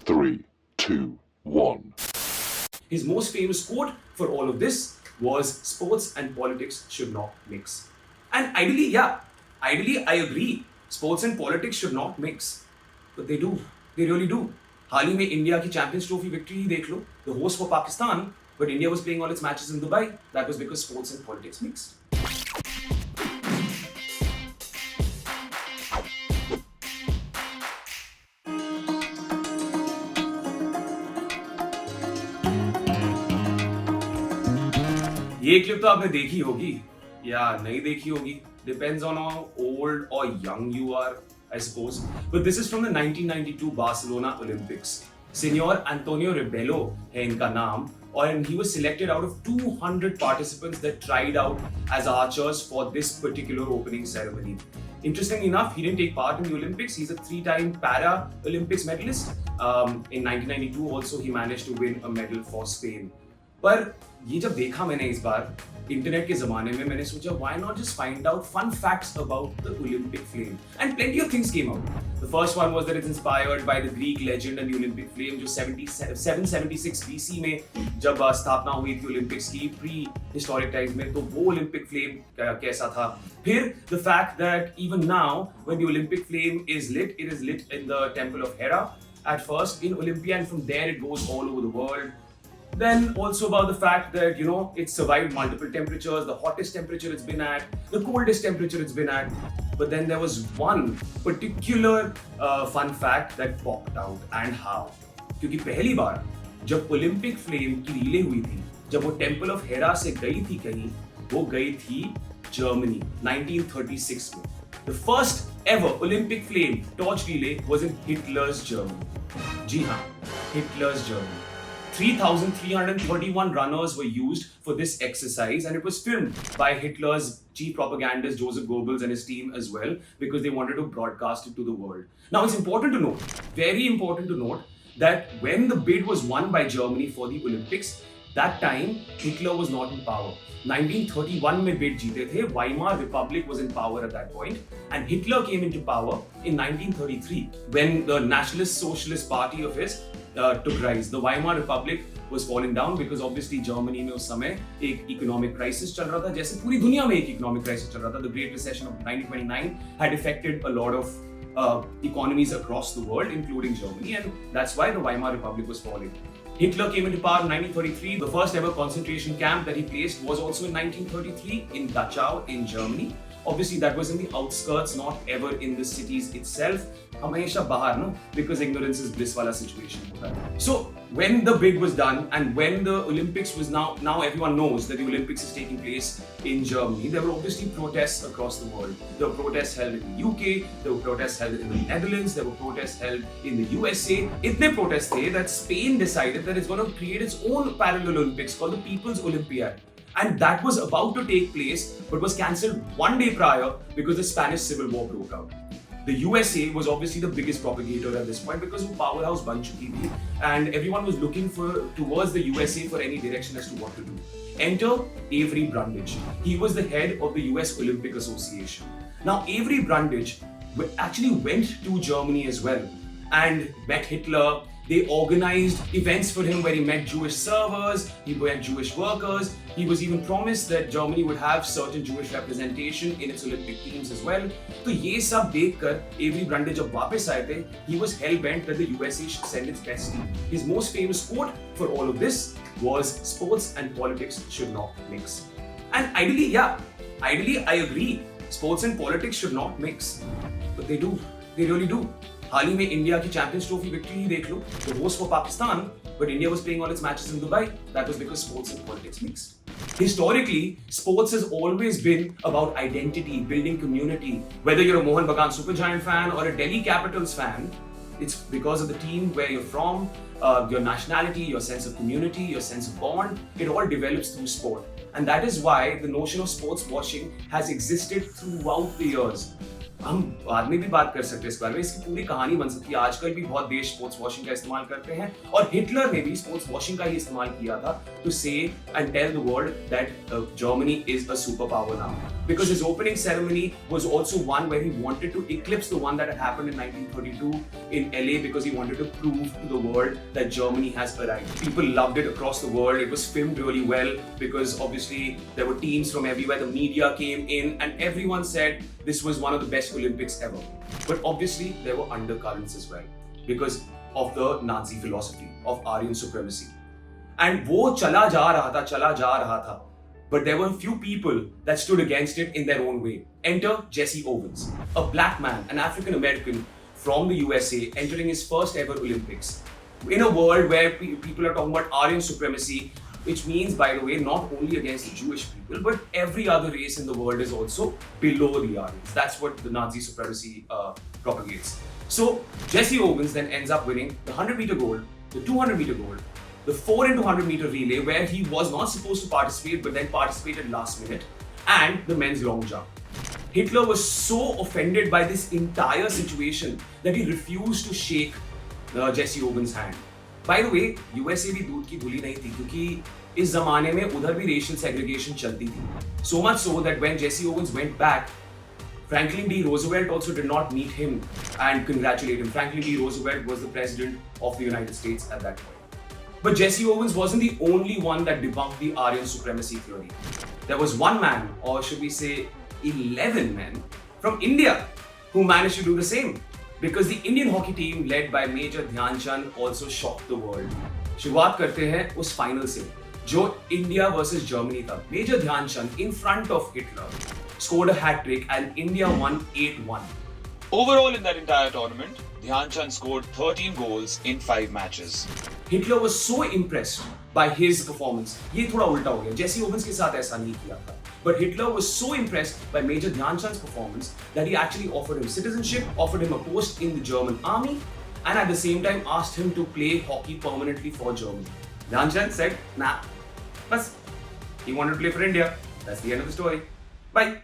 3, 2, 1. His most famous quote for all of this was sports and politics should not mix. And ideally, I agree. Sports and politics should not mix. But they do. They really do. हाल ही में India की champions trophy victory देख लो. The host for Pakistan, but India was playing all its matches in Dubai. That was because sports and politics mixed. ये clip तो आपने देखी होगी या नहीं देखी होगी. Depends on how old or young you are, I suppose. But this is from the 1992 Barcelona Olympics. Senor Antonio Rebelo है इनका नाम, and he was selected out of 200 participants that tried out as archers for this particular opening ceremony. Interestingly enough, he didn't take part in the Olympics. He's a 3-time Para-Olympics medalist. In 1992 also he managed to win a medal for Spain. पर ये जब देखा मैंने इस बार internet के जमाने में, मैंने सोचा why not just find out fun facts about the Olympic flame, and plenty of things came out. The first one was that it's inspired by the Greek legend and the Olympic flame जो 776 BC में जब स्थापना हुई थी Olympics की pre historic times में, तो वो ओलंपिक फ्लेम कैसा था. फिर the fact that even now when the Olympic flame is lit, it is lit in the temple of Hera at first in Olympia, and from there it goes all over the world. Then also about the fact that, you know, it's survived multiple temperatures, the hottest temperature it's been at, the coldest temperature it's been at. But then there was one particular fun fact that popped out. And how? क्योंकि पहली बार जब Olympic flame की relay हुई थी, जब वो temple of Hera से गई थी कहीं, वो गई थी जर्मनी 1936 में. The first ever Olympic flame torch relay was in Hitler's Germany. जी हाँ, Hitler's Germany. 3,331 runners were used for this exercise, and it was filmed by Hitler's chief propagandist Joseph Goebbels and his team as well, because they wanted to broadcast it to the world. Now it's important to note, very important to note, that when the bid was won by Germany for the Olympics, that time Hitler was not in power. 1931 में bid जीते थे. Weimar Republic was in power at that point, and Hitler came into power in 1933 when the Nationalist Socialist Party of his took rise. The Weimar Republic was falling down because obviously Germany में उस समय एक economic crisis चल रहा था, जैसे पूरी दुनिया में एक economic crisis चल रहा था. The Great Recession of 1929 had affected a lot of economies across the world, including Germany, and that's why the Weimar Republic was falling. Hitler came into power in 1933. The first ever concentration camp that he placed was also in 1933 in Dachau in Germany. Obviously, that was in the outskirts, not ever in the cities itself. हमेशा बाहर, no? Because ignorance is bliss वाला situation होता है. So when the bid was done and when the Olympics was now everyone knows that the Olympics is taking place in Germany. There were obviously protests across the world. There were protests held in the UK. There were protests held in the Netherlands. There were protests held in the USA. इतने protests थे that Spain decided that it's going to create its own parallel Olympics called the People's Olympiad. And that was about to take place, but was cancelled one day prior because the Spanish Civil War broke out. The USA was obviously the biggest propagator at this point because वो powerhouse बन चुकी थी, and everyone was looking towards the USA for any direction as to what to do. Enter Avery Brundage. He was the head of the US Olympic Association. Now Avery Brundage actually went to Germany as well and met Hitler. They organized events for him where he met Jewish servers, he met Jewish workers. He was even promised that Germany would have certain Jewish representation in its Olympic teams as well. तो ये सब देखकर Avery Brundage जब वापस आए थे, he was hell-bent that the USA should send its best team. His most famous quote for all of this was, "Sports and politics should not mix." And ideally, I agree. Sports and politics should not mix. But they do. They really do. हाल ही में India की champions trophy victory देख लो. The host for Pakistan, but India was playing all its matches in Dubai. That was because sports and politics mixed. Historically, sports has always been about identity, building community. Whether you're a Mohan Bagan Supergiant fan or a Delhi Capitals fan, it's because of the team where you're from, your nationality, your sense of community, your sense of bond. It all develops through sport. And that is why the notion of sports washing has existed throughout the years. हम बाद में भी बात कर सकते हैं इस बारे में, इसकी पूरी कहानी बन सकती है. आजकल भी बहुत देश स्पोर्ट्स वॉशिंग का इस्तेमाल करते हैं, और हिटलर ने भी स्पोर्ट्स वॉशिंग का ही इस्तेमाल किया था to say and tell the world that Germany is a super power now. because his opening ceremony was also one where he wanted to eclipse the one that had happened in 1932 in LA, because he wanted to prove to the world that Germany has arrived. People loved it across the world. It was filmed really well because obviously there were teams from everywhere. The media came in and everyone said this was one of the best Olympics ever. But obviously there were undercurrents as well because of the Nazi philosophy of Aryan supremacy. And वो चला जा रहा था. But there were a few people that stood against it in their own way. Enter Jesse Owens, a black man, an African American from the USA, entering his first ever Olympics. In a world where people are talking about Aryan supremacy, which means, by the way, not only against the Jewish people, but every other race in the world is also below the Aryans. That's what the Nazi supremacy propagates. So Jesse Owens then ends up winning the 100-meter gold, the 200-meter gold, the 4 into 100-meter relay, where he was not supposed to participate but then participated last minute, and the men's long jump. Hitler was so offended by this entire situation that he refused to shake Jesse Owens' hand. By the way, USA भी दूध की धुली नहीं थी क्योंकि इस जमाने में उधर भी racial segregation चलती थी. So much so that when Jesse Owens went back, Franklin D. Roosevelt also did not meet him and congratulate him. Franklin D. Roosevelt was the president of the United States at that point. But Jesse Owens wasn't the only one that debunked the Aryan supremacy theory. There was one man, or should we say 11 men, from India who managed to do the same. Because the Indian hockey team led by Major Dhyan Chand also shocked the world. शुरुआत करते हैं उस final से जो India versus Germany था. Major Dhyan Chand in front of Hitler scored a hat trick and India won 8-1. Overall in that entire tournament, Dhyan Chand scored 13 goals in 5 matches. Hitler was so impressed by his performance. ये थोड़ा उल्टा हो गया. Jesse Owens के साथ ऐसा नहीं किया था. But Hitler was so impressed by Major Dhyan Chand's performance that he actually offered him citizenship, offered him a post in the German army, and at the same time asked him to play hockey permanently for Germany. Dhyan Chand said, nah. Bas, he wanted to play for India. That's the end of the story. Bye.